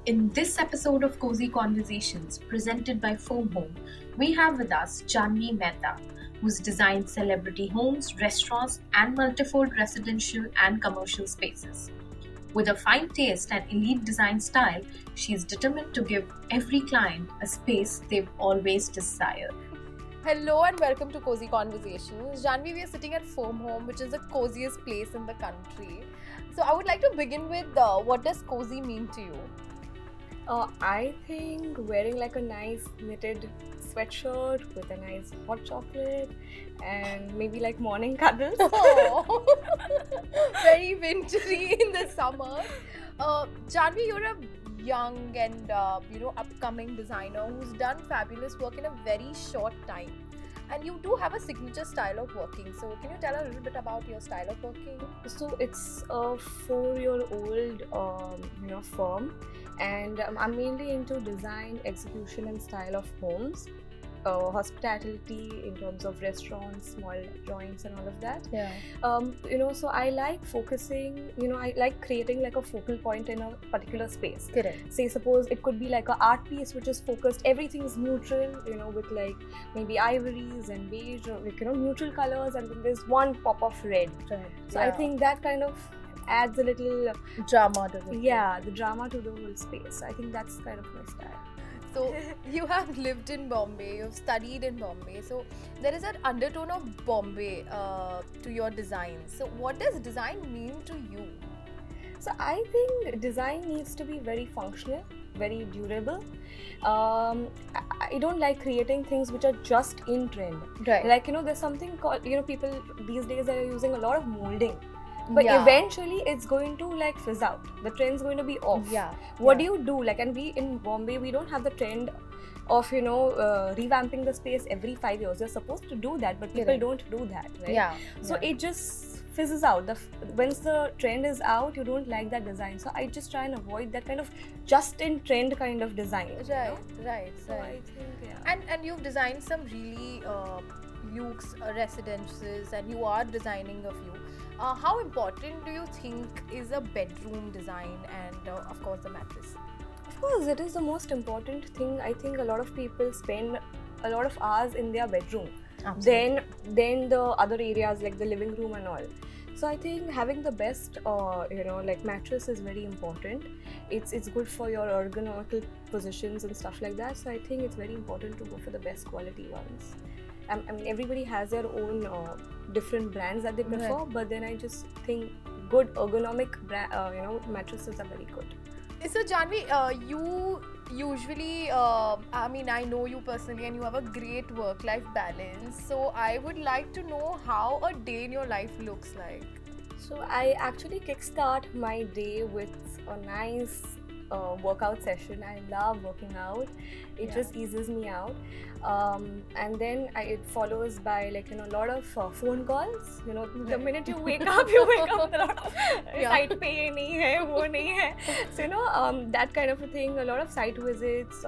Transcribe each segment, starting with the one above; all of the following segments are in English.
In this episode of Cosy Conversations, presented by Foam Home, we have with us Janvi Mehta, who's designed celebrity homes, restaurants, and multifold residential and commercial spaces. With a fine taste and elite design style, she's determined to give every client a space they've always desired. Hello and welcome to Cosy Conversations. Janvi, we are sitting at Foam Home, which is the coziest place in the country. So I would like to begin with what does cozy mean to you? I think wearing like a nice knitted sweatshirt with a nice hot chocolate and maybe like morning cuddles. Oh, very wintry in the summer. Janvi, you're a young and upcoming designer who's done fabulous work in a very short time. And you do have a signature style of working. So can you tell a little bit about your style of working? So it's a 4-year-old firm, and I'm mainly into design, execution and style of homes, hospitality in terms of restaurants, small joints and all of that. So I like focusing, I like creating like a focal point in a particular space. Correct. Say suppose it could be like an art piece which is focused, everything's neutral, with like maybe ivories and beige or like, neutral colors, and then there's one pop of red. Right. So I think that kind of adds a little drama to the the drama to the whole space. I think that's kind of my style. So you have lived in Bombay, you've studied in Bombay, so there is an undertone of Bombay to your design. So what does design mean to you? So I think design needs to be very functional, very durable. I don't like creating things which are just in trend. Right. Like, there's something called, people these days are using a lot of molding. But eventually it's going to like fizz out. The trend's going to be off. What do you do? Like, and we in Bombay, we don't have the trend of, revamping the space every 5 years. You're supposed to do that, but people don't do that, right? So it just fizzes out. Once the trend is out, you don't like that design. So I just try and avoid that kind of just in trend kind of design. Right. So I think, And you've designed some really luxe residences, and you are designing a few. How important do you think is a bedroom design and of course the mattress? Of course, it is the most important thing. I think a lot of people spend a lot of hours in their bedroom. Absolutely. Then the other areas like the living room and all. So I think having the best like mattress is very important. It's good for your ergonomical positions and stuff like that. So I think it's very important to go for the best quality ones. I mean, everybody has their own different brands that they prefer, but then I just think good ergonomic mattresses are very good. So Janvi, you usually, I know you personally and you have a great work-life balance. So I would like to know how a day in your life looks like. So I actually kickstart my day with a nice workout session. I love working out. It just eases me out. And then it follows by a lot of phone calls. The minute you wake up with a lot of site pay nahi hai, wo nahi hai. So that kind of a thing. A lot of site visits,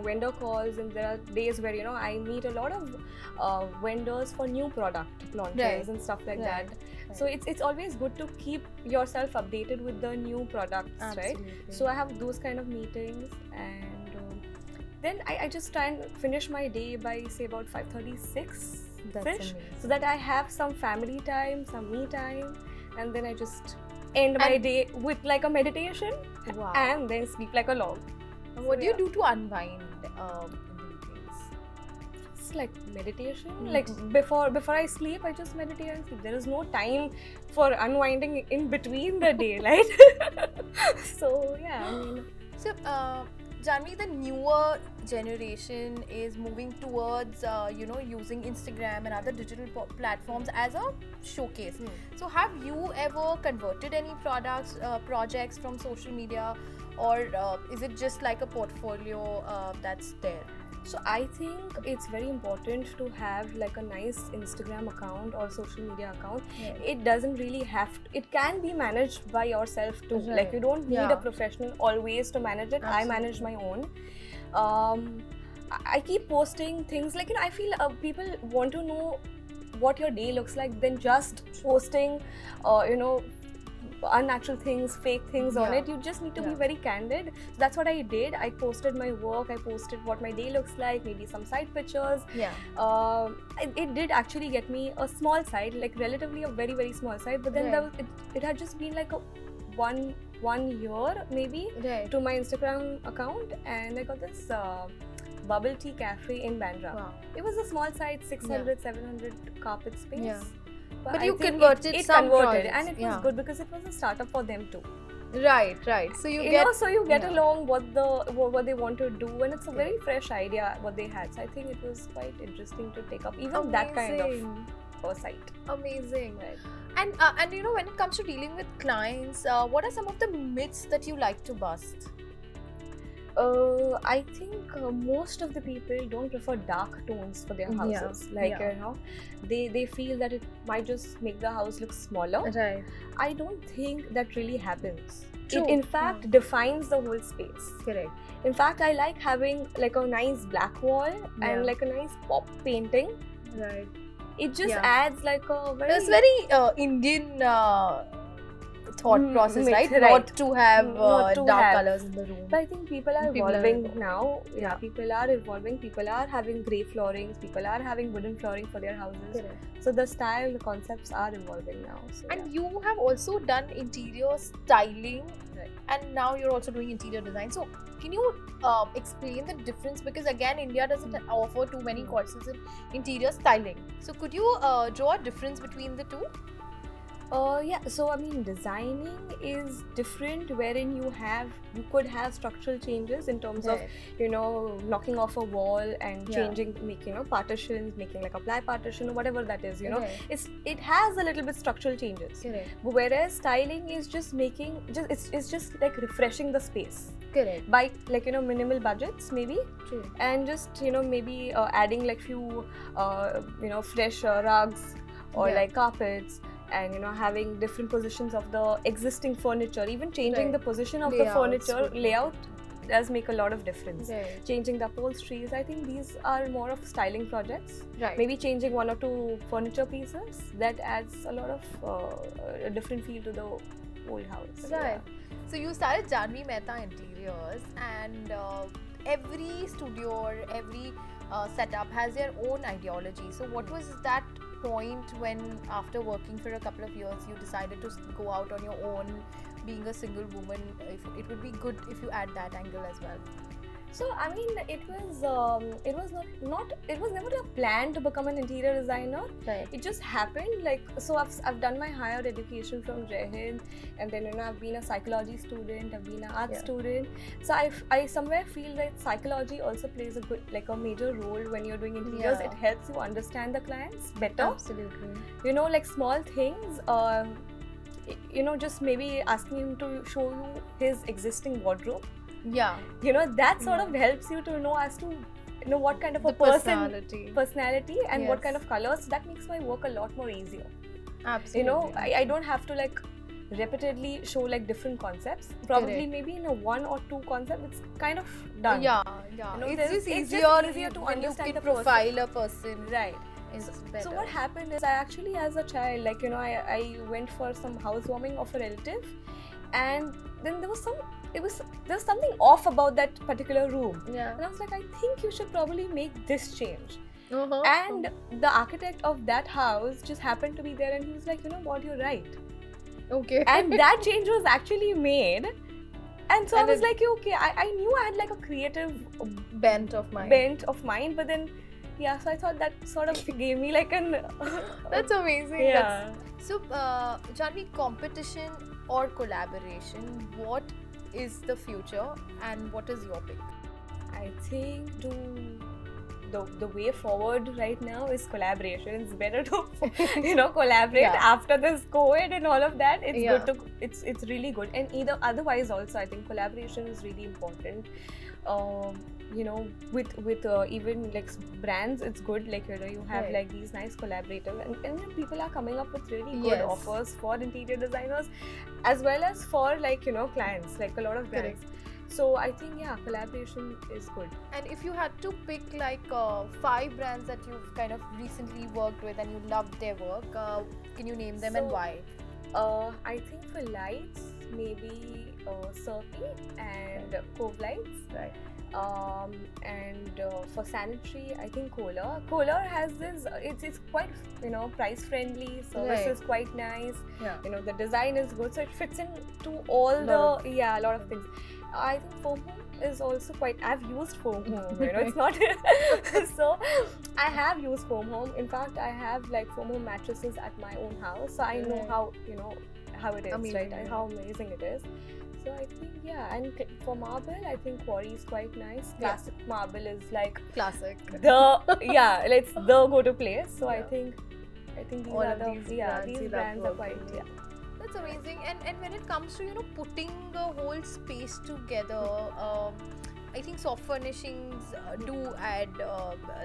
vendor calls, and there are days where I meet a lot of vendors for new product launches and stuff like that. So it's always good to keep yourself updated with the new products. Absolutely. Right? So I have those kind of meetings, and then I just try and finish my day by say about 5:36 fish, so that I have some family time, some me time, and then I just end my day with like a meditation and then sleep like a log. What do you do to unwind in the evenings? It's like meditation. Like before I sleep, I just meditate and sleep. There is no time for unwinding in between the day, right? So yeah, I mean. So Janvi, the newer generation is moving towards using Instagram and other digital platforms as a showcase. So have you ever converted any projects from social media, or is it just like a portfolio that's there? So I think it's very important to have like a nice Instagram account or social media account. It doesn't really have to, it can be managed by yourself too. Like you don't need a professional always to manage it. I manage my own. I keep posting things like, I feel people want to know what your day looks like than just posting unnatural things, fake things on Yeah. it. You just need to be Yeah. very candid. So that's what I did. I posted my work, I posted what my day looks like, maybe some side pictures. Yeah. It did actually get me a small site, like relatively a very, very small site, but then Right. it had just been like a one year maybe Right. to my Instagram account, and I got this bubble tea cafe in Bandra. Wow. It was a small site, 600, 700 carpet space. Yeah. But I you think converted it some converted, projects, and it was yeah. good because it was a startup for them too. Right. So you You get. know, so you get yeah. along what they want to do, and it's a very fresh idea what they had. So I think it was quite interesting to take up even that kind Amazing. of a site. Amazing. Right. And you know, when it comes to dealing with clients, what are some of the myths that you like to bust? I think most of the people don't prefer dark tones for their Yeah, houses. Like yeah. you know, they feel that it might just make the house look smaller. Right. I don't think that really happens. True. It in fact defines the whole space. Correct. In fact, I like having like a nice black wall Yeah. and like a nice pop painting. Right. It just Yeah. adds like a very It's very Indian thought process, mix, right? right. Not to have Not to dark have. colors in the room. But I think people are People are evolving evolving. now. Yeah, Yeah. people are evolving. People are having grey floorings. People are having wooden flooring for their houses. Correct. So the style, the concepts are evolving now. So, And you have also done interior styling, Right. and now you're also doing interior design. So can you explain the difference? Because again, India doesn't offer too many courses in interior styling. So could you draw a difference between the two? Yeah, so I mean, designing is different, wherein you could have structural changes in terms of, you know, knocking off a wall and Yeah. changing, making, you know, partitions, making like a ply partition or whatever that is, you know. Right. It has a little bit structural changes. Correct. Whereas styling is just it's just like refreshing the space Correct. by like, you know, minimal budgets maybe, True. and just, you know, maybe adding like few you know, fresh rugs or Yeah. like carpets, and you know, having different positions of the existing furniture, even changing Right. the position of Layouts the furniture would make layout does make a lot of difference. Right. Changing the upholsteries, I think these are more of styling projects. Right. Maybe changing one or two furniture pieces, that adds a lot of a different feel to the old house. Right. So you started Janvi Mehta Interiors, and every studio or every setup has their own ideology. So what was that point when, after working for a couple of years, you decided to go out on your own, being a single woman? If it would be good if you add that angle as well. So I mean, it was never a plan to become an interior designer. Right. It just happened. Like, so I've done my higher education from Jai, and then, you know, I've been a psychology student, I've been an art student. So I somewhere feel that psychology also plays a major role when you're doing interiors. Yeah. It helps you understand the clients better. Absolutely. You know, like small things. You know, just maybe asking him to show you his existing wardrobe. Yeah. You know, that sort of helps you to know as to, you know, what kind of a The personality and what Yes. kind of colors. That makes my work a lot more easier. Absolutely. You know, I don't have to like repeatedly show like different concepts. Probably Correct. maybe in a one or two concept, it's kind of done. Yeah. You know, it's just it's easier, just easier to when you understand can the person. profile a person. Right. It's better. So what happened is, I actually, as a child, like, you know, I went for some housewarming of a relative, and then there was something off about that particular room. Yeah. And I was like, I think you should probably make this change. Uh-huh. And the architect of that house just happened to be there, and he was like, you know what, you're right. Okay. And that change was actually made. And so And I was it- like, okay, I knew I had like a creative bent of mine. bent of mine, but then, yeah, so I thought that sort of gave me like an... That's amazing. Yeah. So, Janvi, competition or collaboration, what is the future and what is your pick? I think the way forward right now is collaboration. It's better to, you know, collaborate Yeah. after this COVID and all of that. It's Yeah. good to, it's really good. And otherwise also, I think collaboration is really important. You know, with even like brands, it's good. Like, you know, you have Right. like these nice collaborators, and people are coming up with really good Yes. offers for interior designers, as well as for like, you know, clients, like a lot of Correct. brands. So I think, yeah, collaboration is good. And if you had to pick like 5 brands that you've kind of recently worked with and you loved their work, can you name them and So- why? I think for lights, maybe Surfy and Cove lights. Right. And for sanitary, I think Kohler has this. It's quite price friendly. Service is quite nice. Yeah. The design is good, so it fits into all a lot of things. I think Foam Home is also quite. I've used Foam Home. It's not. So I have used Foam Home. In fact, I have like Foam Home mattresses at my own house, so I know how it is, Amazing, right? And how amazing it is. So I think and for marble, I think Quarry is quite nice. Classic marble is like Classic. It's the go-to place. So I think these All are of these brands are quite That's amazing. And when it comes to putting the whole space together, I think soft furnishings do add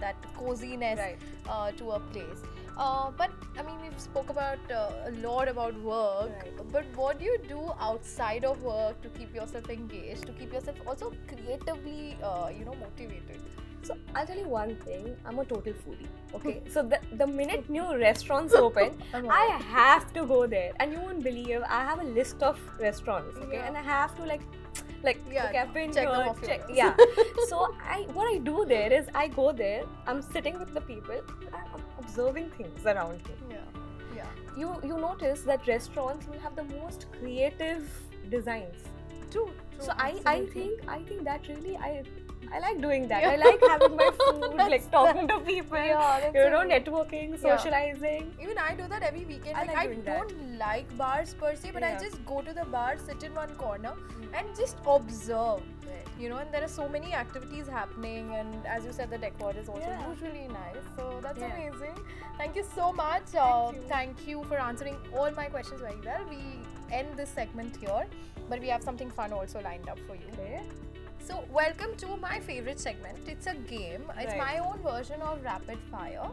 that coziness to a place. But I mean, we've spoke about a lot about work. But what do you do outside of work to keep yourself engaged, to keep yourself also creatively, motivated? So I'll tell you one thing. I'm a total foodie. Okay, so the minute new restaurants open, I have to go there, and you won't believe I have a list of restaurants. Okay, and I have to okay, I've been check them off. So what I do there is I go there. I'm sitting with the people. I'm observing things around me. You notice that restaurants will have the most creative designs. True. So I think that really I like doing that. I like having my food, like talking to people, networking, socializing. Even I do that every weekend. I don't like bars per se, but I just go to the bar, sit in one corner, and just observe. And there are so many activities happening, and as you said, the decor is also usually nice. So that's amazing. Thank you so much. Thank you for answering all my questions very well. We end this segment here, but we have something fun also lined up for you. Okay. So, welcome to my favorite segment. It's a game. It's my own version of rapid fire.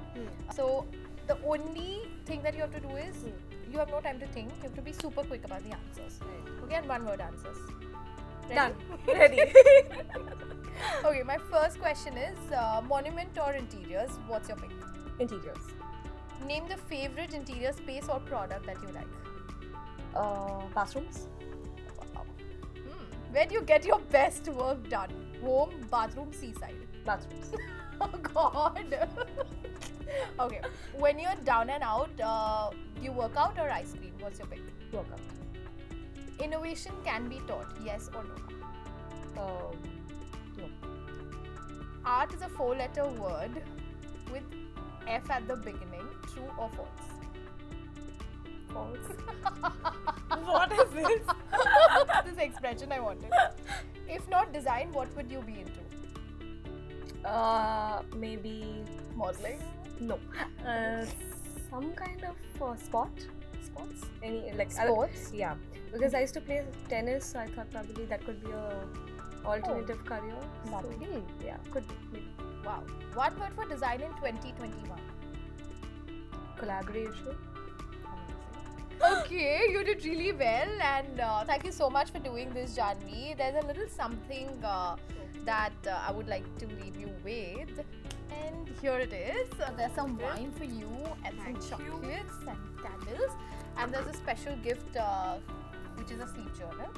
So, the only thing that you have to do is you have no time to think. You have to be super quick about the answers. Okay, and one word answers. Ready? Done. Ready. Okay, my first question is monument or interiors? What's your pick? Interiors. Name the favorite interior space or product that you like. Bathrooms. Where do you get your best work done? Home, bathroom, seaside? Bathrooms. Oh God. Okay. When you're down and out, do you work out or ice cream? What's your pick? Workout. Innovation can be taught, yes or no? No. Art is a 4-letter word with F at the beginning. True or false? False. What is this? This expression I wanted. If not design, what would you be into? Maybe modeling. No. Some kind of sports. Any sports? Yeah. Because I used to play tennis, so I thought probably that could be a alternative career. Lovely. So, yeah, could be. Maybe. Wow. One word for design in 2021. Collaboration. Okay, you did really well, and thank you so much for doing this, Janvi. There's a little something that I would like to leave you with, and here it is. There's some wine for you, and some chocolates and candles, and there's a special gift which is a sleep journal.